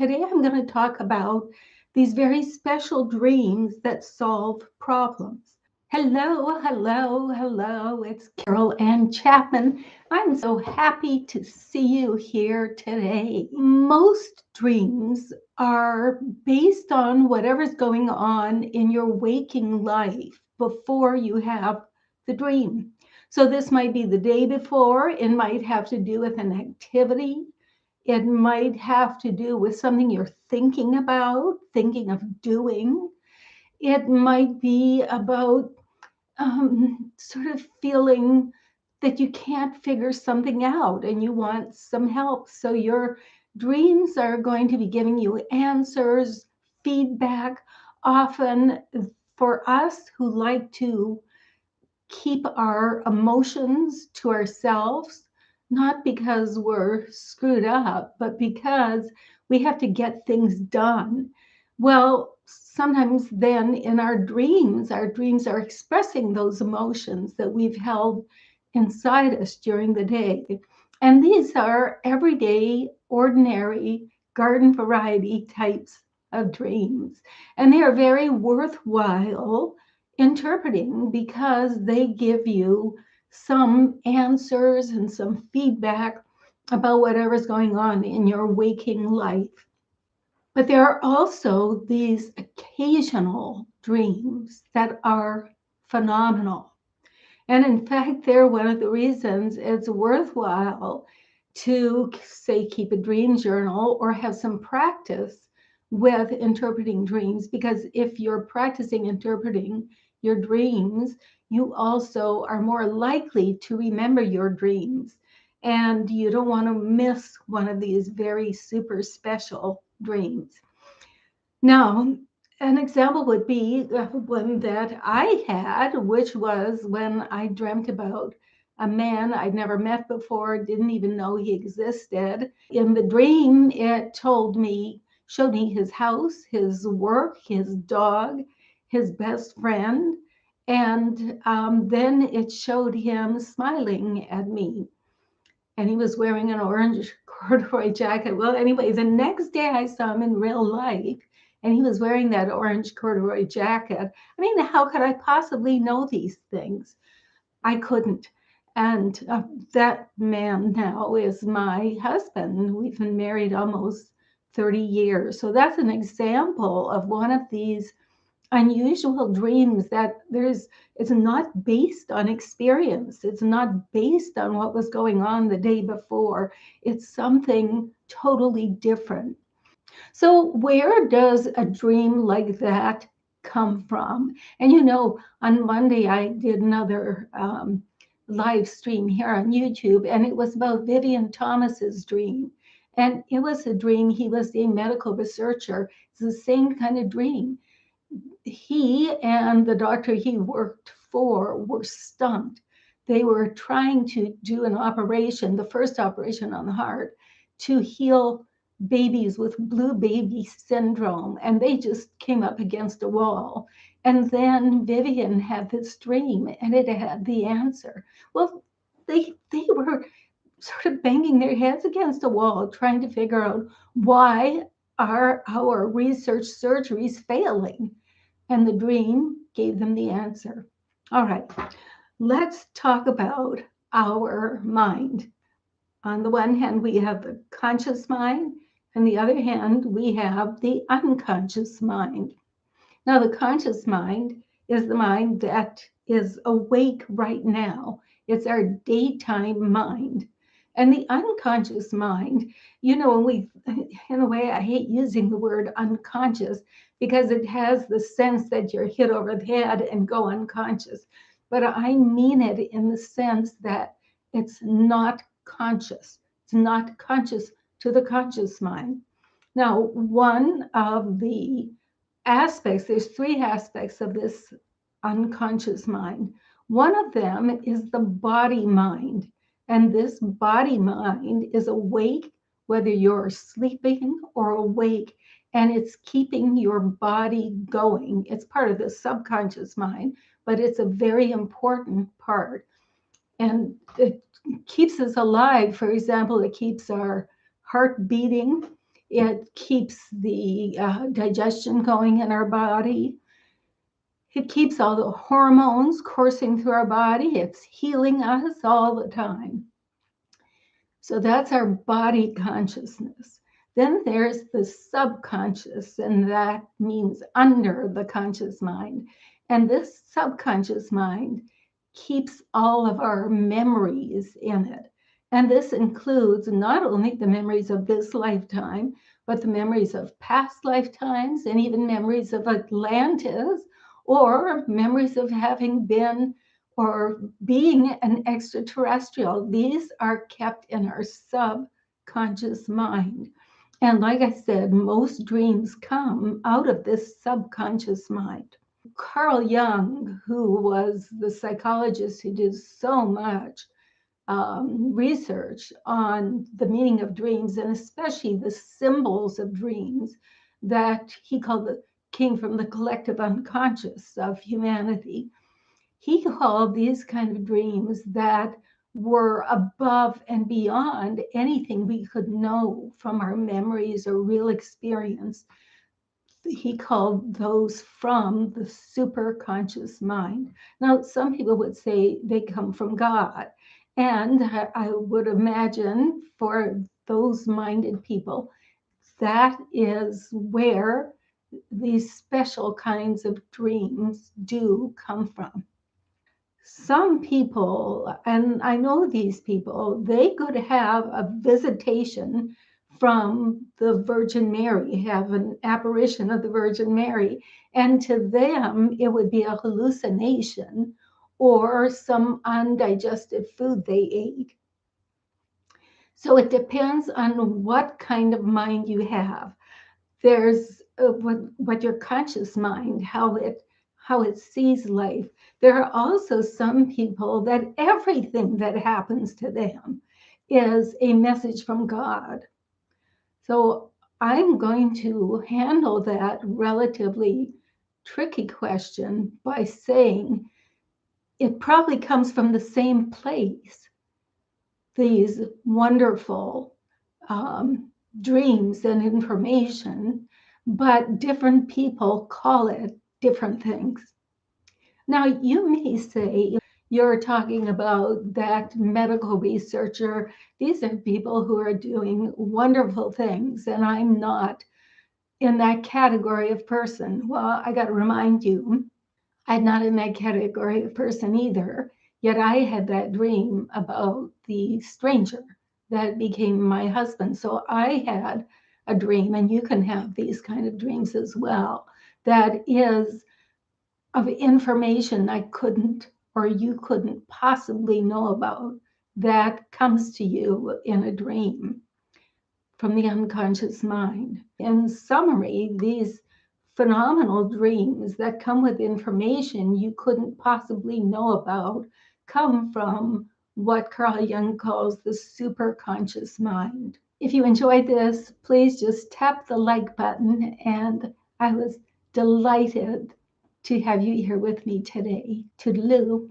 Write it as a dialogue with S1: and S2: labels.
S1: Today I'm going to talk about these very special dreams that solve problems. Hello, hello, hello. It's Carol Ann Chapman. I'm so happy to see you here today. Most dreams are based on whatever's going on in your waking life before you have the dream. So this might be the day before, it might have to do with an activity. It might have to do with something you're thinking about, thinking of doing. It might be about sort of feeling that you can't figure something out and you want some help. So your dreams are going to be giving you answers, feedback. Often, for us who like to keep our emotions to ourselves, not because we're screwed up, but because we have to get things done. Well, sometimes then in our dreams are expressing those emotions that we've held inside us during the day. And these are everyday, ordinary, garden variety types of dreams. And they are very worthwhile interpreting because they give you some answers and some feedback about whatever's going on in your waking life. But there are also these occasional dreams that are phenomenal. And in fact, they're one of the reasons it's worthwhile to, say, keep a dream journal or have some practice with interpreting dreams. Because if you're practicing interpreting your dreams, you also are more likely to remember your dreams. And you don't want to miss one of these very super special dreams. Now, an example would be one that I had, which was when I dreamt about a man I'd never met before, didn't even know he existed. In the dream, it showed me his house, his work, his dog, his best friend, and then it showed him smiling at me. And he was wearing an orange corduroy jacket. Well, anyway, the next day I saw him in real life, and he was wearing that orange corduroy jacket. I mean, how could I possibly know these things? I couldn't. And that man now is my husband. We've been married almost 30 years. So that's an example of one of these unusual dreams that it's not based on experience. It's not based on what was going on the day before. It's something totally different. So where does a dream like that come from? And on Monday I did another live stream here on YouTube, and it was about Vivien Thomas's dream. And it was a dream. He was a medical researcher. It's the same kind of dream. He and the doctor he worked for were stumped. They were trying to do an operation, the first operation on the heart, to heal babies with blue baby syndrome, and they just came up against a wall. And then Vivien had this dream, and it had the answer. Well, they were sort of banging their heads against a wall, trying to figure out why are our research surgeries failing. And the dream gave them the answer. All right, let's talk about our mind. On the one hand, we have the conscious mind. On the other hand, we have the unconscious mind. Now, the conscious mind is the mind that is awake right now. It's our daytime mind. And the unconscious mind, in a way, I hate using the word unconscious because it has the sense that you're hit over the head and go unconscious. But I mean it in the sense that it's not conscious. It's not conscious to the conscious mind. Now, one of the there's three aspects of this unconscious mind. One of them is the body mind. And this body mind is awake, whether you're sleeping or awake, and it's keeping your body going. It's part of the subconscious mind, but it's a very important part. And it keeps us alive. For example, it keeps our heart beating. It keeps the digestion going in our body. It keeps all the hormones coursing through our body. It's healing us all the time. So that's our body consciousness. Then there's the subconscious, and that means under the conscious mind. And this subconscious mind keeps all of our memories in it. And this includes not only the memories of this lifetime, but the memories of past lifetimes and even memories of Atlantis or memories of having been or being an extraterrestrial. These are kept in our subconscious mind. And like I said, most dreams come out of this subconscious mind. Carl Jung, who was the psychologist who did so much research on the meaning of dreams and especially the symbols of dreams that he came from the collective unconscious of humanity. He called these kind of dreams that were above and beyond anything we could know from our memories or real experience. He called those from the superconscious mind. Now, some people would say they come from God. And I would imagine for those minded people, that is where these special kinds of dreams do come from. Some people, and I know these people, they could have a visitation from the Virgin Mary, have an apparition of the Virgin Mary, and to them it would be a hallucination or some undigested food they ate. So it depends on what kind of mind you have. There's what your conscious mind, how it sees life. There are also some people that everything that happens to them is a message from God. So I'm going to handle that relatively tricky question by saying it probably comes from the same place. These wonderful dreams and information, but different people call it different things. Now, you may say you're talking about that medical researcher. These are people who are doing wonderful things, and I'm not in that category of person. Well, I got to remind you, I'm not in that category of person either. Yet I had that dream about the stranger that became my husband. So I had a dream, and you can have these kind of dreams as well, that is of information I couldn't or you couldn't possibly know about that comes to you in a dream from the unconscious mind. In summary, these phenomenal dreams that come with information you couldn't possibly know about come from what Carl Jung calls the superconscious mind. If you enjoyed this, please just tap the like button, and I was delighted to have you here with me today. Toodaloo.